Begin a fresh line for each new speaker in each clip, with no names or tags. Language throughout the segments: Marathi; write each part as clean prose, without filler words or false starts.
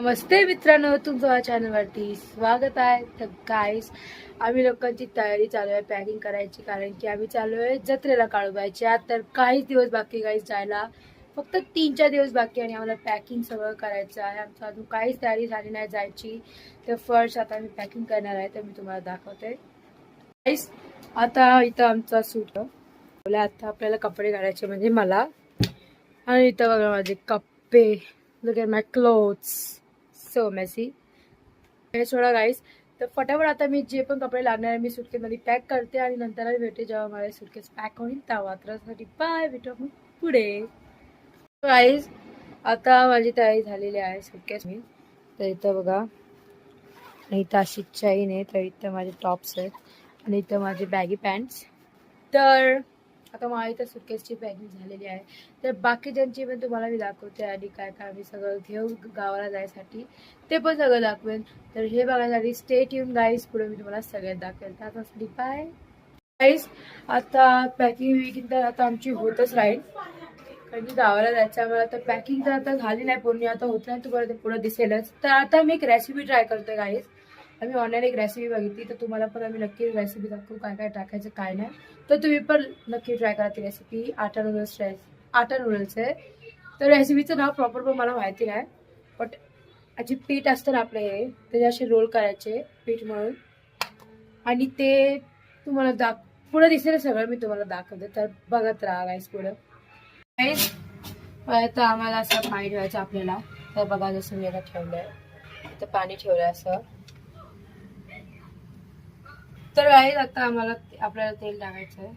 नमस्ते मित्रांनो, तुमचं चॅनलवरती स्वागत आहे. तर गाईस, आम्ही लोकांची तयारी चालू आहे पॅकिंग करायची, कारण की आम्ही चालू आहे जत्रेला काळूबाईच्या. तर काहीच दिवस बाकी गाईस जायला, फक्त 3-4 दिवस बाकी आणि आम्हाला पॅकिंग सगळं करायचं आहे. आमचं अजून काहीच तयारी झाली नाही जायची. तर फर्स्ट आता मी पॅकिंग करणार आहे, तर मी तुम्हाला दाखवते. गाईस, आता इथं आमचा सूट आता आपल्याला कपडे घालायचे, म्हणजे मला. आणि इथं बघा माझे कप्पे, look at my clothes, so messy. सोडा गाईस, तर फटाफट आता मी जे पण कपडे लागणार आहे मी सुटकेसमध्ये पॅक करते आणि नंतर भेटे जेव्हा माझे सुटकेस पॅक होईल तेव्हा. तर बाय, भेटू मग पुढे. गाईस, आता माझी तयारी झालेली आहे सुटकेस मी. तर इथं बघा, आणि इथं अशी चैन आहे, तर इथं माझे टॉप्स आहेत आणि इथं माझे बॅगी पॅन्ट्स. तर आता माझ्या इथं सुटकेसची पॅकिंग झालेली आहे. तर बाकीच्यांची पण तुम्हाला मी दाखवते आणि काय काय आम्ही सगळं घेऊन गावाला जायसाठी ते पण सगळं दाखवेन. तर हे बघायसाठी स्टे ट्यून गाईस, पुढे मी तुम्हाला सगळ्यात दाखवेल. तर आता बाय गाईस. आता पॅकिंग तर आता आमची होतच राहील, कारण की गावाला जायचं आम्हाला. तर पॅकिंग तर आता झाली नाही पूर्ण, आता होत नाही, तुम्हाला ते पुढे दिसेलच. तर आता मी एक रेसिपी ट्राय करते गाईस. आम्ही ऑनलाईन एक रेसिपी बघितली, तर तुम्हाला पण आम्ही नक्की रेसिपी दाखवू काय काय टाकायचं काय नाही. तर तुम्ही पण नक्की ट्राय करा ती रेसिपी. आटा नूडल्स आहे. तर रेसिपीचं नाव प्रॉपर पण मला माहिती नाही, बट अशी पीठ असतं ना आपलं, हे त्याचे असे रोल करायचे पीठ म्हणून, आणि ते तुम्हाला पुढे दिसेल सगळं मी तुम्हाला दाखवते. तर बघत राहा गाईस पुढं. गाईस, तर आम्हाला असं पाणी ठेवायचं आपल्याला. तर बघा, जसं मी आता ठेवलंय, तर पाणी ठेवलंय असं. तर गाईस, आता आपल्याला तेल टाकायचं आहे.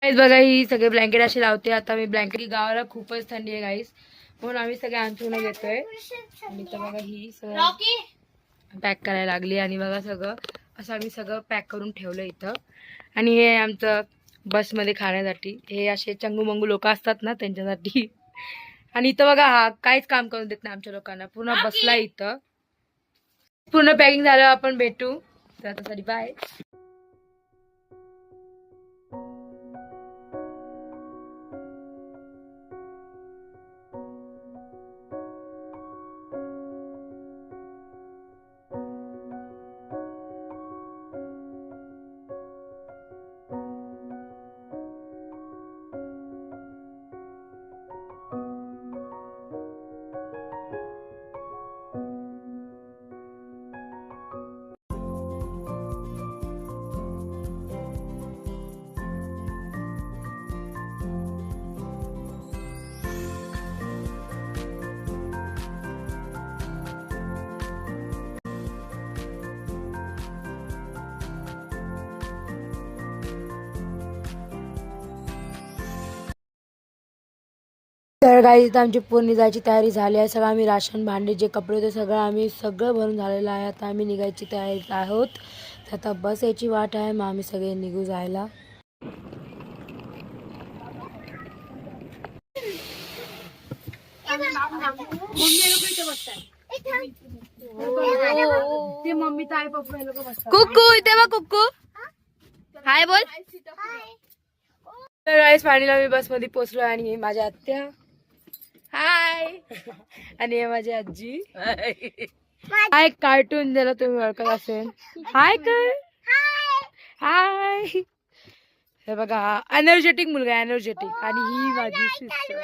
बघा, ही सगळे ब्लँकेट असे लावते. आता मी ब्लँकेट, गावाला खूपच थंडी आहे गाईस, म्हणून आम्ही सगळे अंथरुण घेतोय. आणि तर बघा, ही पॅक करायला लागली. आणि बघा सगळं असं आम्ही सगळं पॅक करून ठेवलं इथं. आणि हे आमचं बसमध्ये खाण्यासाठी, हे असे चंगू मंगू लोक असतात ना त्यांच्यासाठी. आणि इथं बघा हा काहीच काम करून देत नाही आमच्या लोकांना, पूर्ण बसला इथं. पूर्ण पॅकिंग झालं, आपण भेटू तर आता बाय. तर गाईस इथं आमची पूर्ण जायची तयारी झाली आहे. सगळं आम्ही राशन, भांडे, जे कपडे होते सगळं भरून झालेलं आहे. आता आम्ही निघायची तयारी आहोत. तर आता बस याची वाट आहे, मग आम्ही सगळे निघू जायला. कुक्कू इथे बघ, कुक्कू हाय बोल. तर गाईस फायनली मी बस मध्ये पोहोचलो आणि माझ्या आत्या हाय आणि हे माझी आजी हाय. कार्टून ज्याला तुम्ही ओळखत असेल हाय कर हाय. हे बघा हा एनर्जेटिक मुलगा, एनर्जेटिक. आणि ही माझी सिस्टर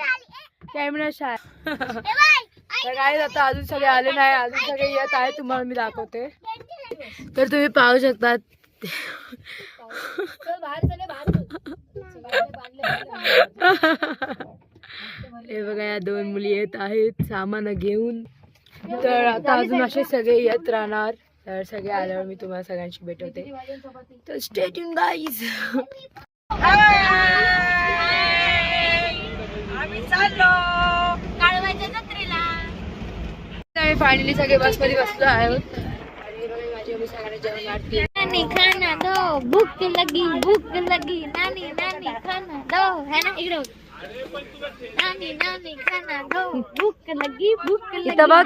कॅमेरा शाय. तर गाईस आता अजून सगळे आले नाही, अजून सगळे येत आहे, तुम्हाला मी दाखवते. तर तुम्ही पाहू शकता हे बघा या दोन मुली येत आहेत सामान घेऊन. तर आता अजून असे सगळे येत राहणार. तर सगळे आल्यावर मी तुम्हाला सगळ्यांशी भेटवते. तर स्टे ट्यून गाईज. आम्ही चाललो काळवाच्या जत्रेला. आम्ही फायनली सगळे बसमध्ये बसलो आहोत. आणि माझी मी सगळ्यांना जेवण वाटते. नानी खाना दो भूक लगी नानी नानी खाना दो है ना. इकडे नानी नानी खाना दो भूक लगी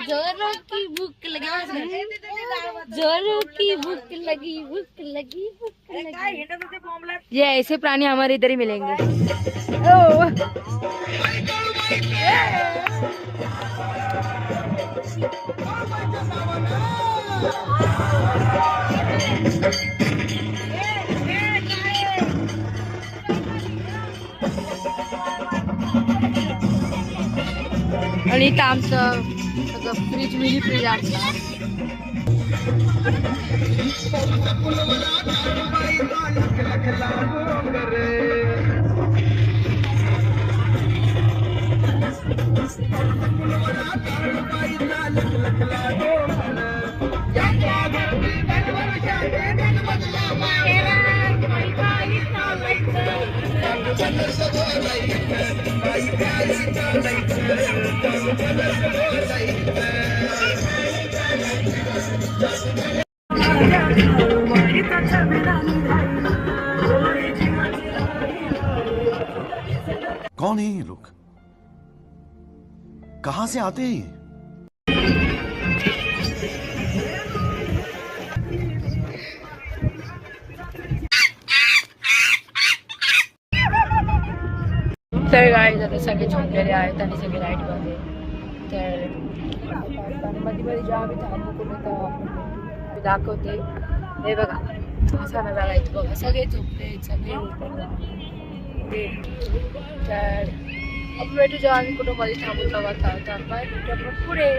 जोरों की भूक लगी जोरों की भूक लगी. ये ऐसे प्राणी हमारे इधर ही मिलेंगे. आणि इथं आमचं सगळं फ्रीज, मिनी फ्रीज आमचं.
कौन है ये लोग, कहां से आते हैं ये?
तर गाईज आता सगळे झोपलेले आहेत आणि सगळे लाईट मध्ये. तर मध्ये मध्ये जेव्हा आम्ही थांबू कुठे दाखवते. हे बघा असा नजारा आहे बघा, सगळे झोपले सगळे. तर आपण भेटू जेव्हा आम्ही कुठं मध्ये थांबू तेव्हा. आपण पुढे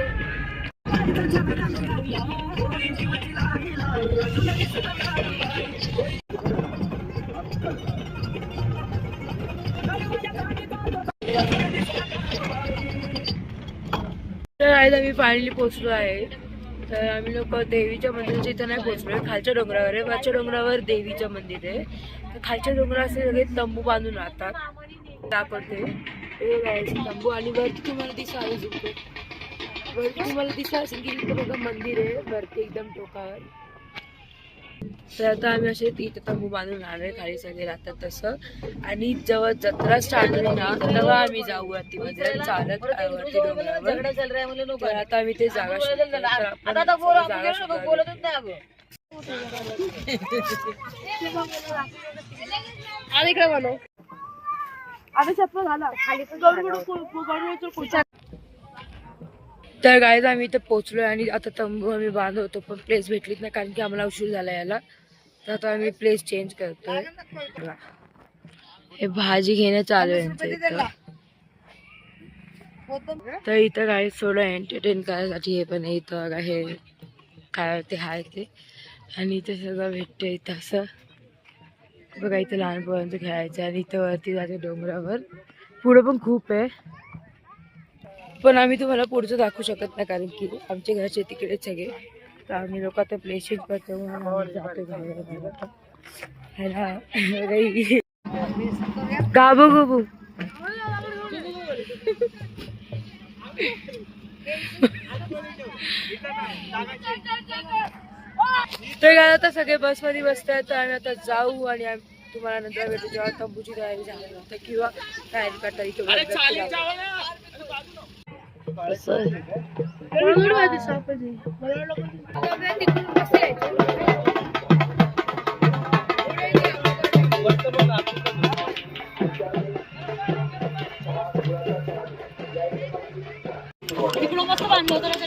तर आज आम्ही फायनली पोहोचलो आहे. तर आम्ही लोक देवीच्या मंदिराच्या इथं नाही पोहोचलोय, खालच्या डोंगरावर आहे. वरच्या डोंगरावर देवीचं मंदिर आहे. तर खालच्या डोंगरावर असे सगळे तंबू बांधून राहतात. दाखवते तंबू. आणि वरती तुम्हाला ती साडी झुकते वरती तुम्हाला दिसत असेल की तिथे बघा मंदिर आहे वरती एकदम टोकावर. तर आता आम्ही असे इथे तंबू बांधून राहणार खाली सगळे राहतात तसं. आणि जेव्हा जत्रा स्टार्ट होईल ना तेव्हा आम्ही जाऊ वरतीमध्ये चालत वरती डोंगरावर. तर आता आम्ही ते जागा शोधतोय. तर आपण जागा शोधावी. तर गाईज आम्ही इथे पोहोचलोय आणि आता तंबू आम्ही बांधत होतो पण प्लेस भेटलीच नाही कारण की आम्हाला उशीर झाला याला. तर आता आम्ही प्लेस चेंज करतोय. हे भाजी घेणं चालू आहे यांचं इथं. तर इथं गाईज थोडं एंटरटेन करायसाठी हे पण इथं बघा हे काय ते हाय ते. आणि इथे सगळं भेटतं इथं असं बघा. इथं लहान पोरांचं खेळायचं आणि इथं वरती जाते डोंगरावर. पुढं पण खूप आहे पण आम्ही तुम्हाला पुढचं दाखवू शकत नाही कारण की आमच्या घरचे तिकडे सगळे. तर आम्ही लोक आता प्लेस चेंज करतो म्हणून आम्ही जातो गाबू गुबू. तर काय आता सगळे बसमध्ये बसतात तर आम्ही आता जाऊ आणि तुम्हाला नंतर भेटू जेव्हा तंबूची तयारी झाल्यानंतर किंवा तयारी करता इथे. तिकडं मस्त बांधलं होतं.